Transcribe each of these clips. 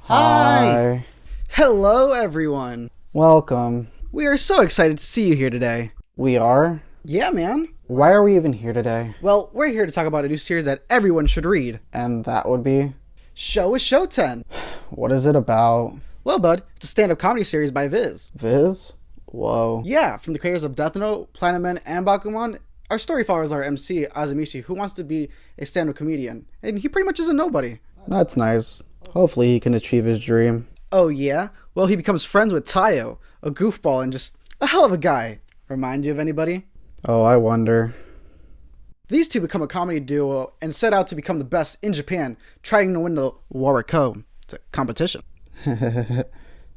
Hi! Hi. Hello, everyone. Welcome. We are so excited to see you here today. We are? Yeah, man. Why are we even here today? Well, we're here to talk about a new series that everyone should read. And that would be? Show-Ha Shoten. What is it about? Well, bud, it's a stand-up comedy series by Viz. Viz? Whoa. Yeah, from the creators of Death Note, Planet Men, and Bakuman, our story follows our MC, Azamichi, who wants to be a stand-up comedian. And he pretty much is a nobody. That's nice. Hopefully he can achieve his dream. Oh, yeah? Well, he becomes friends with Tayo, a goofball and just a hell of a guy. Remind you of anybody? Oh, I wonder. These two become a comedy duo and set out to become the best in Japan, trying to win the Wariko competition.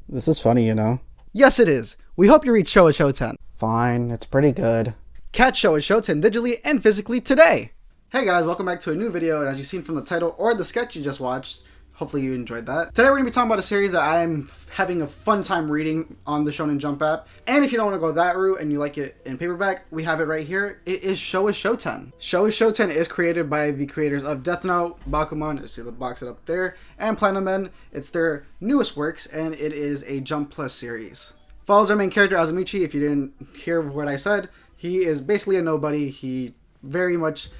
This is funny, you know? Yes, it is. We hope you read Show-Ha Shoten. Fine, it's pretty good. Catch Show-Ha Shoten digitally and physically today. Hey guys, welcome back to a new video, and as you've seen from the title or the sketch you just watched, hopefully you enjoyed that. Today we're going to be talking about a series that I'm having a fun time reading on the Shonen Jump app. And if you don't want to go that route and you like it in paperback, we have it right here. It is Show-Ha Shoten. Show-Ha Shoten is created by the creators of Death Note, Bakuman, you see the box up there, and Planet Men. It's their newest works, and it is a Jump Plus series. Follows our main character, Azamichi. If you didn't hear what I said, he is basically a nobody. He very much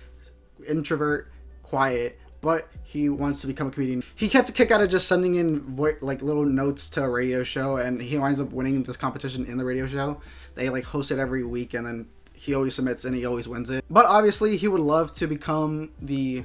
introvert, quiet, but he wants to become a comedian. He gets a kick out of just sending in like little notes to a radio show, and he winds up winning this competition in the radio show. They like host it every week, and then he always submits and he always wins it. But obviously he would love to become the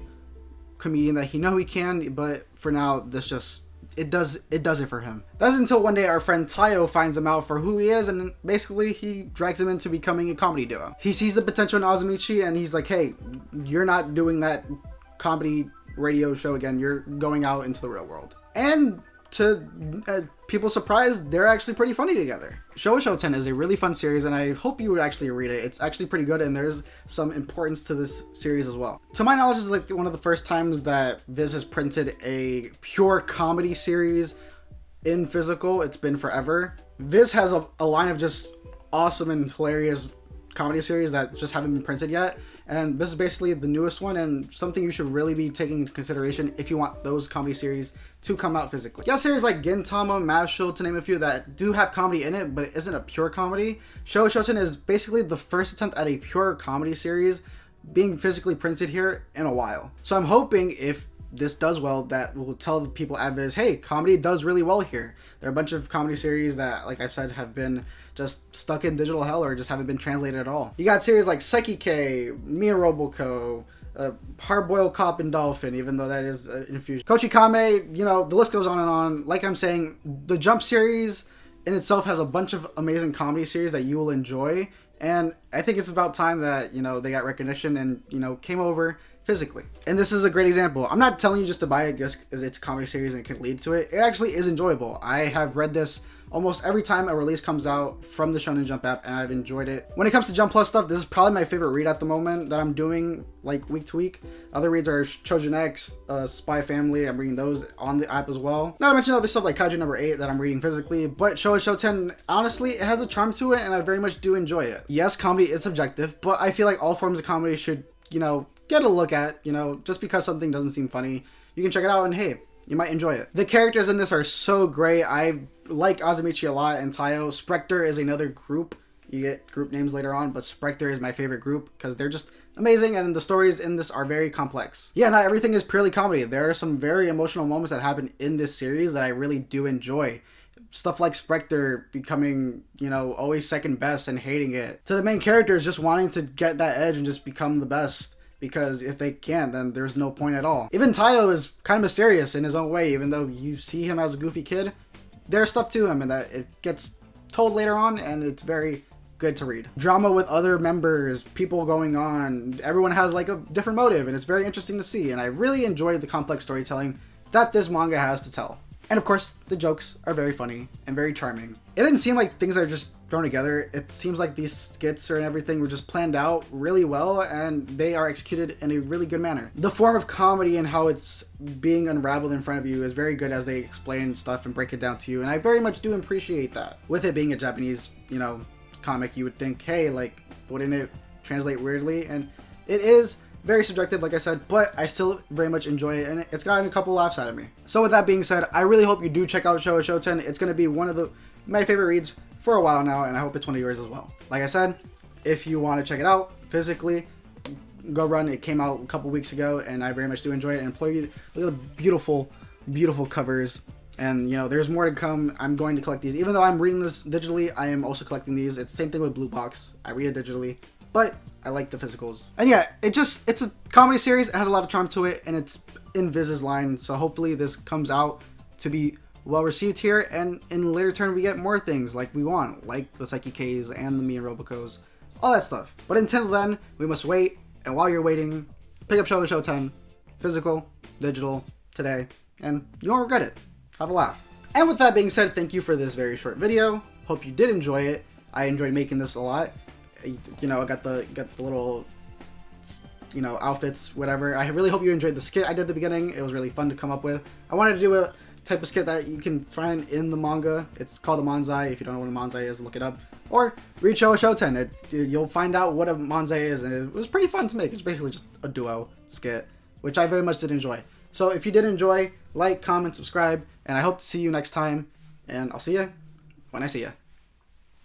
comedian that he know he can, but for now this just it does it for him. That's until one day our friend Tayo finds him out for who he is, and basically he drags him into becoming a comedy duo. He sees the potential in Azamichi, and he's like, hey, you're not doing that comedy radio show again, you're going out into the real world. And to people's surprise, they're actually pretty funny together. Show-Ha Shoten is a really fun series, and I hope you would actually read it. It's actually pretty good, and there's some importance to this series as well. To my knowledge, this is like one of the first times that Viz has printed a pure comedy series in physical. It's been forever. Viz has a line of just awesome and hilarious comedy series that just haven't been printed yet, and this is basically the newest one, and something you should really be taking into consideration if you want those comedy series to come out physically. Yeah, series like Gintama, Mashle, to name a few, that do have comedy in it, but it isn't a pure comedy. Show-Ha Shoten is basically the first attempt at a pure comedy series being physically printed here in a while. So I'm hoping if this does well, that will tell the people at Viz, hey, comedy does really well here. There are a bunch of comedy series that, like I've said, have been just stuck in digital hell or just haven't been translated at all. You got series like Psyche K, Mia Roboco, Hard-Boiled Cop and Dolphin, even though that is an infusion. Kochikame, you know, the list goes on and on. Like I'm saying, the Jump series in itself has a bunch of amazing comedy series that you will enjoy, and I think it's about time that, you know, they got recognition and, you know, came over physically. And this is a great example. I'm not telling you just to buy it just because it's a comedy series and it can lead to it. It actually is enjoyable. I have read this almost every time a release comes out from the Shonen Jump app, and I've enjoyed it. When it comes to Jump Plus stuff, this is probably my favorite read at the moment that I'm doing like week to week. Other reads are Chojin X, Spy Family. I'm reading those on the app as well. Not to mention other stuff like Kaiju number 8 that I'm reading physically, but Show-Ha Shoten, honestly, it has a charm to it, and I very much do enjoy it. Yes, comedy is subjective, but I feel like all forms of comedy should, you know, get a look at. You know, just because something doesn't seem funny, you can check it out and hey, you might enjoy it. The characters in this are so great. I like Azamichi a lot, and Tayo. Spectre is another group. You get group names later on, but Spectre is my favorite group because they're just amazing, and the stories in this are very complex. Yeah, not everything is purely comedy. There are some very emotional moments that happen in this series that I really do enjoy. Stuff like Spectre becoming, you know, always second best and hating it, to the main characters just wanting to get that edge and just become the best. Because if they can't, then there's no point at all. Even Tayo is kind of mysterious in his own way, even though you see him as a goofy kid. There's stuff to him and that it gets told later on, and it's very good to read. Drama with other members, people going on, everyone has like a different motive, and it's very interesting to see, and I really enjoyed the complex storytelling that this manga has to tell. And of course, the jokes are very funny and very charming. It didn't seem like things that are just thrown together. It seems like these skits and everything were just planned out really well, and they are executed in a really good manner. The form of comedy and how it's being unraveled in front of you is very good as they explain stuff and break it down to you, and I very much do appreciate that. With it being a Japanese, you know, comic, you would think, hey, like, wouldn't it translate weirdly? And it is Very subjective, like I said, but I still very much enjoy it, and it's gotten a couple laughs out of me. So with that being said, I really hope you do check out Show-Ha Shoten. It's going to be one of my favorite reads for a while now, and I hope it's one of yours as well. Like I said, if you want to check it out physically, go run. It came out a couple weeks ago, and I very much do enjoy it. And look at the beautiful, beautiful covers. And, you know, there's more to come. I'm going to collect these. Even though I'm reading this digitally, I am also collecting these. It's the same thing with Blue Box. I read it digitally, but I like the physicals. And yeah, it's a comedy series. It has a lot of charm to it, and it's in Viz's line. So hopefully this comes out to be well received here, and in later turn we get more things like we want, like the Psyche K's and the Me and Robocos, all that stuff. But until then, we must wait. And while you're waiting, pick up Show-Ha Shoten, physical, digital, today, and you won't regret it. Have a laugh. And with that being said, thank you for this very short video. Hope you did enjoy it. I enjoyed making this a lot. You know, I got the little, you know, outfits, whatever. I really hope you enjoyed the skit I did at the beginning. It was really fun to come up with. I wanted to do a type of skit that you can find in the manga. It's called a manzai. If you don't know what a manzai is, look it up. Or read Show-Ha Shoten. You'll find out what a manzai is, and it was pretty fun to make. It's basically just a duo skit, which I very much did enjoy. So if you did enjoy, like, comment, subscribe, and I hope to see you next time. And I'll see you when I see you.